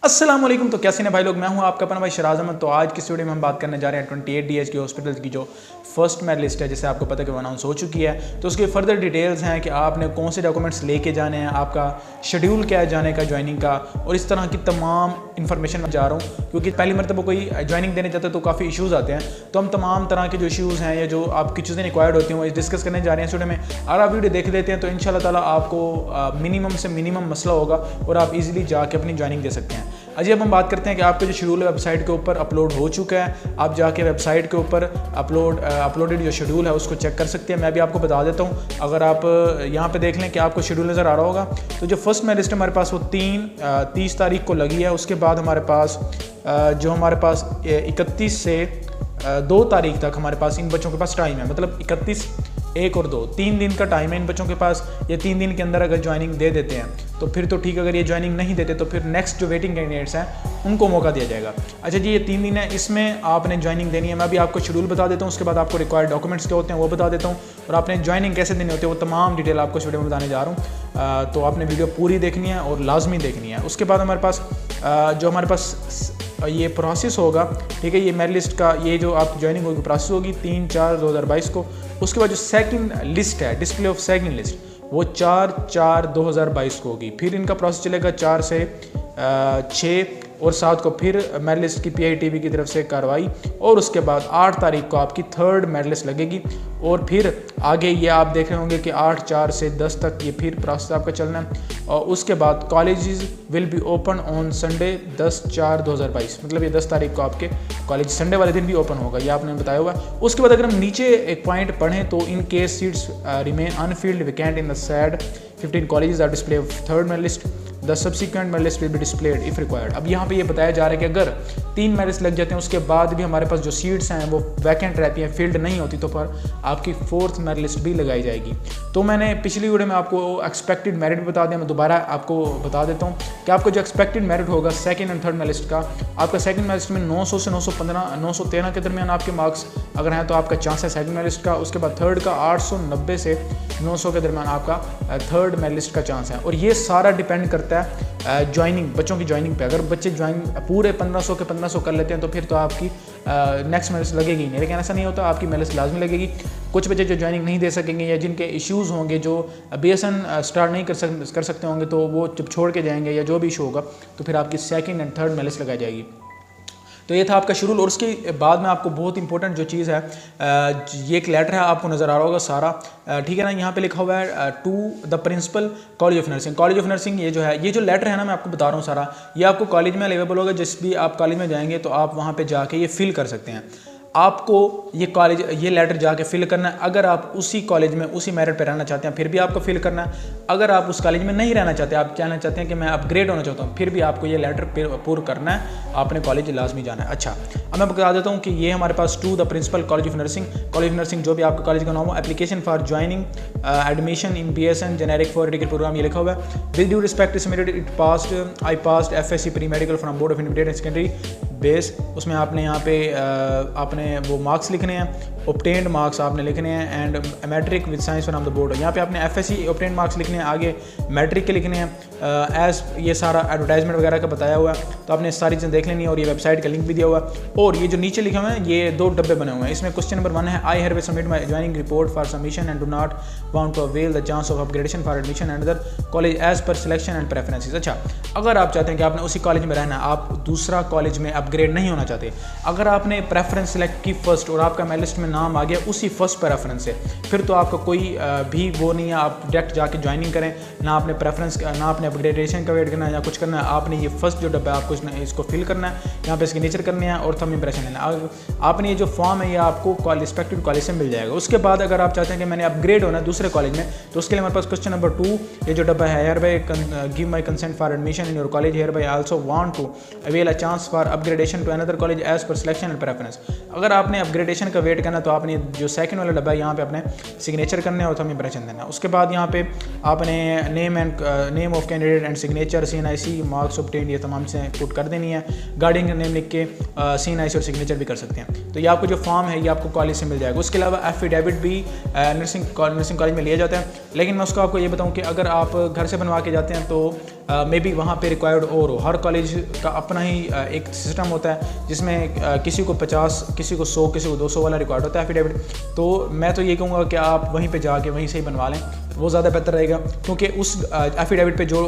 अस्सलाम वालेकुम। तो कैसे हैं भाई लोग, मैं हूं आपका अपना भाई शराज अहमद। तो आज की वीडियो में हम बात करने जा रहे हैं 28 DH की हॉस्पिटल की जो फर्स्ट मेरिट लिस्ट है, जैसे आपको पता है कि वो अनाउंस हो चुकी है। तो उसके फर्दर डिटेल्स हैं कि आपने कौन से डॉक्यूमेंट्स लेके जाने हैं, आपका शेड्यूल क्या है जाने का, ज्वाइनिंग का, और इस तरह की तमाम इन्फॉर्मेशन मैं जा रहा हूँ क्योंकि पहली मरतबा कोई ज्वाइनिंग देने जाता है तो काफ़ी इशूज़ आते हैं। तो हम तमाम तरह के जो इशूज़ हैं या जो आपकी चीज़ें रिक्वायर्ड होती हैं वो डिस्कस करने जा रहे हैं इस वीडियो में। अगर आप वीडियो देख लेते हैं तो इंशाल्लाह ताला आपको मिनिमम से मिनिमम मसला होगा और आप इजीली जाके अपनी ज्वाइनिंग दे सकते हैं। अजी अब हम बात करते हैं कि आपका जो शेड्यूल है वेबसाइट के ऊपर अपलोड हो चुका है। आप जाके वेबसाइट के ऊपर अपलोडेड जो शेड्यूल है उसको चेक कर सकते हैं। मैं भी आपको बता देता हूँ, अगर आप यहाँ पे देख लें कि आपको शेड्यूल नज़र आ रहा होगा। तो जो फर्स्ट मेरिट लिस्ट हमारे पास वो 30 तारीख को लगी है। उसके बाद हमारे पास 31 से 2 तारीख तक हमारे पास इन बच्चों के पास टाइम है, मतलब 31, 1 और 2 3 दिन का टाइम है इन बच्चों के पास। ये 3 दिन के अंदर अगर ज्वाइनिंग दे देते हैं तो फिर तो ठीक, अगर ये ज्वाइनिंग नहीं देते तो फिर नेक्स्ट जो वेटिंग कैंडिडेट्स हैं उनको मौका दिया जाएगा। अच्छा जी, ये 3 दिन है, इसमें आपने ज्वाइनिंग देनी है। मैं भी आपको शेड्यूल बता देता हूँ, उसके बाद आपको रिक्वायर्ड डॉक्यूमेंट्स क्या होते हैं वो बता देता हूँ, और आपने ज्वाइनिंग कैसे देने होते हैं वो तमाम डिटेल आपको इस वीडियो में बताने जा रहा हूँ। तो आपने वीडियो पूरी देखनी है और लाजमी देखनी है। उसके बाद हमारे पास हमारे पास ये प्रोसेस होगा, ठीक है, ये मेरिट लिस्ट का ये जो आप ज्वाइनिंग होगी प्रोसेस होगी 3/4/2022 को। उसके बाद जो सेकंड लिस्ट है, डिस्प्ले ऑफ सेकंड लिस्ट, वो 4/4/2022 को होगी। फिर इनका प्रोसेस चलेगा 4 से 6 और 7 को फिर मेरिट लिस्ट की PITB की तरफ से कार्रवाई, और उसके बाद 8 तारीख को आपकी थर्ड मेरिट लिस्ट लगेगी। और फिर आगे ये आप देख रहे होंगे कि 8/4 से 10 तक ये फिर प्रोसेस आपका चलना है। और उसके बाद colleges will be open on Sunday 10/4/2022, मतलब ये 10 तारीख को आपके कॉलेज संडे वाले दिन भी ओपन होगा, ये आपने बताया हुआ। उसके बाद अगर हम नीचे एक पॉइंट पढ़ें तो in case seats remain unfilled vacant in the said 15 colleges are display of third merit list, the subsequent merit list will be displayed if required. अब यहाँ पे ये बताया जा रहा है कि अगर 3 मेरिट्स लग जाते हैं उसके बाद भी हमारे पास जो सीट्स हैं वो वैकेंट रहती हैं, फिल्ड नहीं होती, तो पर आपकी 4th मेरिट लिस्ट भी लगाई जाएगी। तो मैंने पिछली वीडियो में आपको एक्सपेक्टेड मेरिट भी बता दिया, मैं दोबारा आपको बता देता हूँ कि आपको जो एक्सपेक्टेड मेरिट होगा second and third merit list का, आपका सेकंड मेरिट लिस्ट में 900 से 913 के दरमियान आपके मार्क्स अगर हैं तो आपका चांस है सेकंड मेरिट लिस्ट का। उसके बाद थर्ड का 890 से 900 के दरमियान आपका थर्ड मेरिट लिस्ट का चांस है। और ये सारा डिपेंड करता है ज्वाइनिंग, बच्चों की ज्वाइनिंग पे। अगर बच्चे ज्वाइन पूरे 1500 के 1500 कर लेते हैं तो फिर तो आपकी नेक्स्ट मेरिट लगेगी नहीं, लेकिन ऐसा नहीं होता, आपकी मेरिट लाजमी लगेगी। कुछ बच्चे जो ज्वाइनिंग नहीं दे सकेंगे या जिनके इश्यूज़ होंगे, जो BSN स्टार्ट नहीं कर सकते होंगे, तो वो जब छोड़ के जाएंगे या जो भी इशू होगा तो फिर आपकी सेकंड एंड थर्ड मेरिट लगाई जाएगी। तो ये था आपका शेड्यूल। और उसके बाद में आपको बहुत इंपॉर्टेंट जो चीज़ है, ये एक लेटर है, आपको नज़र आ रहा होगा सारा, ठीक है ना। यहाँ पे लिखा हुआ है to the principal college of nursing. College of nursing ये जो लेटर है ना, मैं आपको बता रहा हूँ सारा, ये आपको कॉलेज में अवेलेबल होगा। जिस भी आप कॉलेज में जाएंगे तो आप वहाँ पर जाके ये फिल कर सकते हैं। आपको ये लेटर जाके फिल करना है। अगर आप उसी कॉलेज में उसी मेरिट पे रहना चाहते हैं फिर भी आपको फिल करना है। अगर आप उस कॉलेज में नहीं रहना चाहते, आप कहना चाहते हैं कि मैं अपग्रेड होना चाहता हूँ, फिर भी आपको ये लेटर पूरा करना है, आपने कॉलेज लाजमी जाना है। अच्छा, अब मैं बता देता हूँ कि ये हमारे पास to the principal college of nursing जो भी आपका कॉलेज का नाम हो, application for joining admission in BSN generic for medical program, ये लिखा हुआ है। With due respect submitted I passed FSC pre medical from board of intermediate and secondary base. उसमें आपने यहाँ पे आपने वो मार्क्स लिखने हैं, ऑब्टेन्ड मार्क्स आपने लिखने हैं, and matric with science from the board. यहाँ पे आपने FSC ऑब्टेन्ड मार्क्स लिखने हैं, आगे मैट्रिक के लिखने हैं। एज ये सारा एडवर्टाइजमेंट वगैरह का बताया हुआ है, तो आपने सारी चीज़ें देख लेनी है। और ये वेबसाइट का लिंक भी दिया हुआ है। और ये जो नीचे लिखे हुए हैं ये 2 डब्बे बने हुए हैं। इसमें क्वेश्चन नंबर 1 है, I have submit my joining report for submission and do not want to avail the chance of upgradation for admission and other college as per selection and preferences. अच्छा, अगर आप चाहते हैं कि आपने उसी कॉलेज में रहना, आप दूसरा कॉलेज में अपग्रेड नहीं होना चाहते, अगर आपने प्रेफरेंस सेलेक्ट की फर्स्ट और आपका मेरिट लिस्ट में नाम आ गया उसी फर्स्ट प्रेफरेंस से, फिर तो आपका कोई भी वो नहीं है, आप डायरेक्ट जाके ज्वाइनिंग करें, ना आपने प्रेफरेंस ना आपने अपग्रेडेशन का वेट करना है या कुछ करना है। आपने ये फर्स्ट जो डब्बा है आपको इसको फिल करना है, यहाँ पे सिग्नेचर करने हैं और थंब इंप्रेशन लेना है। आपने ये जो फॉर्म है ये आपको रिस्पेक्टिव कॉलेज से मिल जाएगा। उसके बाद अगर आप चाहते हैं कि मैंने अपग्रेड होना है दूसरे कॉलेज में, तो उसके लिए हमारे पास क्वेश्चन नंबर 2 ये जो डब्बा है, hereby give my consent for admission in your college, hereby also want to avail a chance for upgradation to another college as per selection and preference. अगर आपने अपग्रेडेशन का wait करना तो आपने जो सेकंड वाला डब्बा है यहाँ पे अपने सिग्नेचर करने और थंब इंप्रेशन देना। उसके बाद यहाँ पे आपने name of candidate and signature, CNIC, marks obtained, ये तमाम से पुट कर देनी है। गार्डियन का नेम लिख के CNIC और सिग्नेचर भी कर सकते हैं। तो ये आपको जो फॉर्म है ये आपको कॉलेज से मिल जाएगा। उसके अलावा एफिडेविट भी नर्सिंग कॉलेज में लिया जाता है, लेकिन मैं उसको आपको ये बताऊँ कि अगर आप घर से बनवा के जाते हैं तो मे बी वहाँ पे रिक्वायर्ड और हो। हर कॉलेज का अपना ही एक सिस्टम होता है जिसमें किसी को 50, किसी को 100, किसी को 200 वाला रिक्वायर्ड होता है एफिडेविट। तो मैं तो ये कहूँगा कि आप वहीं पे जाके वहीं से ही बनवा लें, वो ज़्यादा बेहतर रहेगा, क्योंकि उस एफिडेविट पे जो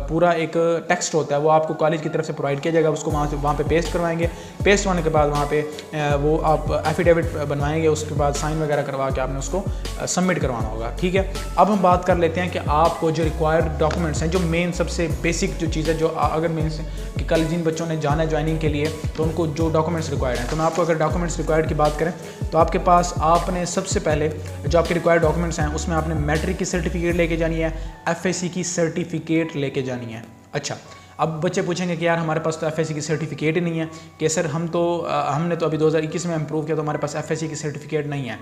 पूरा एक टेक्स्ट होता है वो आपको कॉलेज की तरफ से प्रोवाइड किया जाएगा। उसको वहाँ पे पेस्ट करवाएंगे, पेस्ट होने के बाद वहाँ पे वो आप एफिडेविट बनवाएंगे, उसके बाद साइन वगैरह करवा के आपने उसको सबमिट करवाना होगा। ठीक है, अब हम बात कर लेते हैं कि आपको जो रिक्वायर्ड डॉक्यूमेंट्स हैं, जो मेन सबसे बेसिक जो चीज़ है, जो अगर मेन कि कल जिन बच्चों ने जाना है ज्वाइनिंग के लिए तो उनको जो डॉक्यूमेंट्स रिक्वायर्ड हैं, तो मैं आपको अगर डॉक्यूमेंट्स रिक्वायर्ड की बात करें तो आपके पास आपने सबसे पहले जो आपके रिक्वायर्ड डॉक्यूमेंट्स हैं उसमें आपने मैट्रिक की सर्टिफिकेट लेके जानी है, एफएससी की सर्टिफिकेट लेके जानी है। अच्छा, अब बच्चे पूछेंगे कि यार हमारे पास तो एफएससी की सर्टिफिकेट ही नहीं है कि सर हमने तो अभी 2021 में इम्प्रूव किया तो हमारे पास एफएससी की सर्टिफिकेट नहीं है।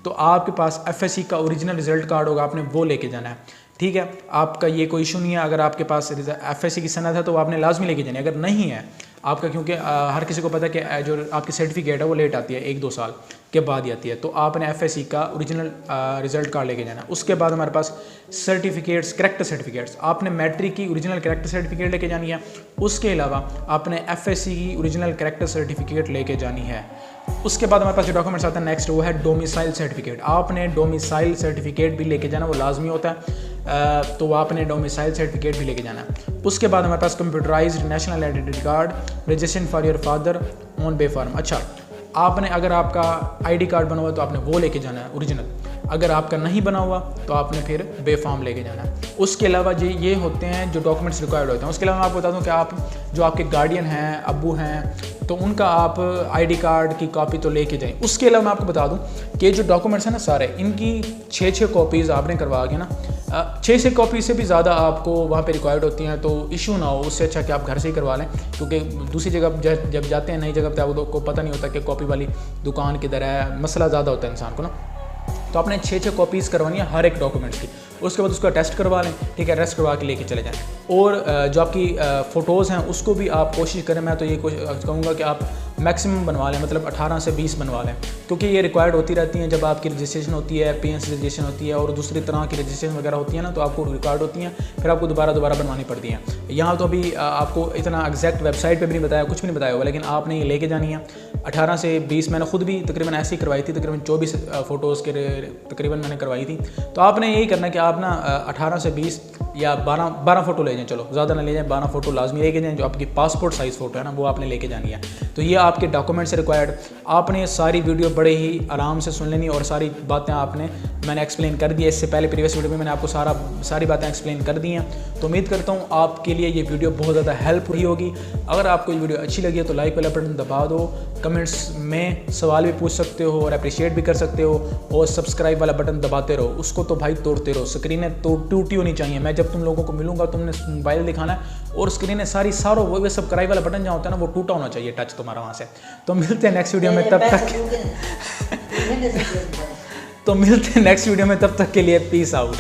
तो आपके पास एफएससी का ओरिजिनल रिजल्ट कार्ड होगा, आपने वो लेके जाना है। ठीक है, आपका ये कोई इशू नहीं है, अगर आपके पास एफएससी की सनद है तो आपने लाजमी लेके जानी है। अगर नहीं है आपका, क्योंकि हर किसी को पता है कि जो आपकी सर्टिफिकेट है वो लेट आती है, 1-2 साल के बाद ही आती है, तो आपने एफएससी का ओरिजिनल रिजल्ट कार्ड लेके जाना है। उसके बाद हमारे पास सर्टिफिकेट्स, करैक्टर सर्टिफिकेट्स, आपने मैट्रिक की ओरिजिनल करैक्टर सर्टिफिकेट लेके जानी है। उसके अलावा आपने एफएससी की ओरिजिनल करैक्टर सर्टिफिकेट लेके जानी है। उसके बाद हमारे पास जो डॉक्यूमेंट्स आता है नेक्स्ट, वो है डोमिसाइल सर्टिफिकेट। आपने डोमिसाइल सर्टिफिकेट भी लेके जाना, वो लाजमी होता है, तो आपने डोमिसाइल सर्टिफिकेट भी लेके जाना है। उसके बाद हमारे पास computerised national identity card, registration for your father on B form. अच्छा, आपने अगर आपका आईडी कार्ड बना हुआ तो आपने वो लेके जाना है ओरिजिनल, अगर आपका नहीं बना हुआ तो आपने फिर बे फॉर्म लेके जाना है। उसके अलावा ये होते हैं जो डॉक्यूमेंट्स रिक्वायर्ड होते हैं। उसके अलावा मैं आपको बता दूं कि आप जो आपके गार्डियन हैं, अब्बू हैं, तो उनका आप आईडी कार्ड की कॉपी तो लेके जाएं। उसके अलावा मैं आपको बता दूं कि जो डॉक्यूमेंट्स हैं ना सारे, इनकी 6 कॉपीज़ आपने करवा के ना, 6 कॉपी से भी ज़्यादा आपको वहाँ पे रिक्वायर्ड होती हैं, तो इशू ना हो, उससे अच्छा कि आप घर से ही करवा लें, क्योंकि दूसरी जगह जब जाते हैं नई जगह पे आपको पता नहीं होता कि कॉपी वाली दुकान किधर है, मसला ज़्यादा होता है इंसान को ना। तो आपने 6 कॉपीज़ करवानी है हर एक डॉक्यूमेंट्स की। उसके बाद उसका टेस्ट करवा लें, ठीक है, रेस्ट करवा के लेके चले जाएँ। और जो आपकी फ़ोटोज़ हैं उसको भी आप कोशिश करें, मैं तो ये कहूँगा कि आप मैक्सिमम बनवा लें, मतलब 18 से 20 बनवा लें, क्योंकि ये रिक्वायर्ड होती रहती हैं जब आपकी रजिस्ट्रेशन होती है, पीएनसी रजिस्ट्रेशन होती है और दूसरी तरह की रजिस्ट्रेशन वगैरह होती है ना, तो आपको रिक्वायर्ड होती हैं, फिर आपको दोबारा बनवानी पड़ती हैं। यहाँ तो अभी आपको इतना एग्जैक्ट वेबसाइट पर भी नहीं बताया, कुछ भी नहीं बताया होगा, लेकिन आपने ये लेके जानी है 18 से 20। मैंने खुद भी तकरीबन ऐसे ही करवाई थी, तकरीबन 24 फ़ोटोज़ के तकरीबन मैंने करवाई थी। तो आपने यही करना कि आप ना 18 से 20 या 12 फ़ोटो ले जाएं, चलो ज़्यादा ना ले जाएं, 12 फ़ोटो लाजमी लेके जाएं। जो आपकी पासपोर्ट साइज़ फ़ोटो है ना, वो आपने लेके जानी है। तो ये आपके डॉक्यूमेंट्स से रिक्वायर्ड। आपने सारी वीडियो बड़े ही आराम से सुन लेनी और सारी बातें मैंने एक्सप्लेन कर दी है। इससे पहले प्रीवियस वीडियो में मैंने आपको सारी बातें एक्सप्लेन कर दी हैं। तो उम्मीद करता हूँ आपके लिए ये वीडियो बहुत ज़्यादा हेल्प हुई होगी। अगर आपको ये वीडियो अच्छी लगी है तो लाइक वाला बटन दबा दो, कमेंट्स में सवाल भी पूछ सकते हो और अप्रिशिएट भी कर सकते हो, और सब्सक्राइब वाला बटन दबाते रहो, उसको तो भाई तोड़ते रहो। स्क्रीनें तो टूटी होनी चाहिए। मैं जब तुम लोगों को मिलूंगा तुमने मोबाइल दिखाना है और स्क्रीनें सारों वो सब्सक्राइब वाला बटन जहाँ होता है ना, वो टूटा होना चाहिए टच तुम्हारा वहाँ से। तो मिलते हैं नेक्स्ट वीडियो में, तब तक के लिए पीस आउट।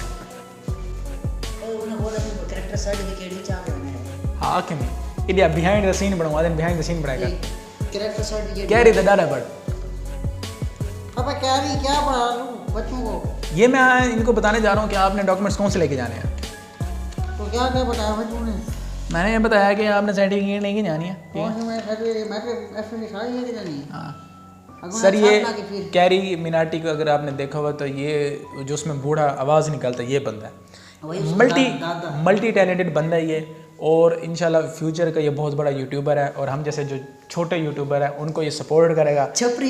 हाँ कि नहीं, इलिया बिहाइंड द सीन बनवा दें, बिहाइंड द सीन बनाएगा क्या रे दादा बट पापा क्या पढ़ा लूं बच्चों को। ये मैं इनको बताने जा रहा हूँ कि आपने डॉक्यूमेंट्स कौन से लेके जाने हैं। तो क्या बताया बच्चों ने? मैंने ये बताया कि आपने सर्टिफिकेट लेके जानी है। हाँ सर, ये कैरी मिनाटी को अगर आपने देखा हुआ तो ये जो उसमें बूढ़ा आवाज़ निकालता है, ये बंदा है, मल्टी टैलेंटेड बंदा है ये, और इंशाल्लाह फ्यूचर का ये बहुत बड़ा यूट्यूबर है, और हम जैसे जो छोटे यूट्यूबर हैं उनको ये सपोर्ट करेगा। छपरी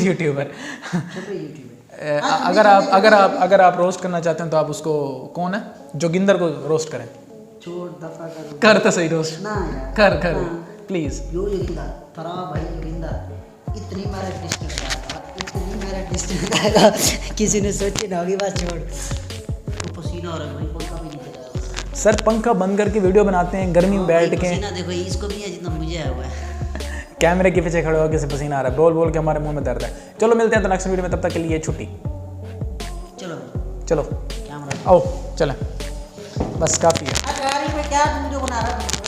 यूट्यूबर। अगर आप रोस्ट करना चाहते हैं तो आप उसको, कौन है जोगिंदर को रोस्ट करें। कर तो सही रोस्ट ना यार, कर प्लीज। इतनी मेरा डिस्टेंस आएगा किसी ने सोचे ना होगी, बात छोड़। तो पसीना आ रहा है भाई, पंखा भी नहीं चला रहा। सर पंखा बंद करके वीडियो बनाते हैं गर्मी में बैठ के। पसीना देखो इसको भी है जितना मुझे आया हुआ है। कैमरे के पीछे खड़े होकर से पसीना आ रहा है, बोल के हमारे मुंह में दर्द है। चलो मिलते हैं तो नेक्स्ट वीडियो में, तब तक के लिए छुट्टी। चलो कैमरा आओ चलें, बस काफ़ी है। क्या वीडियो बना रहा है?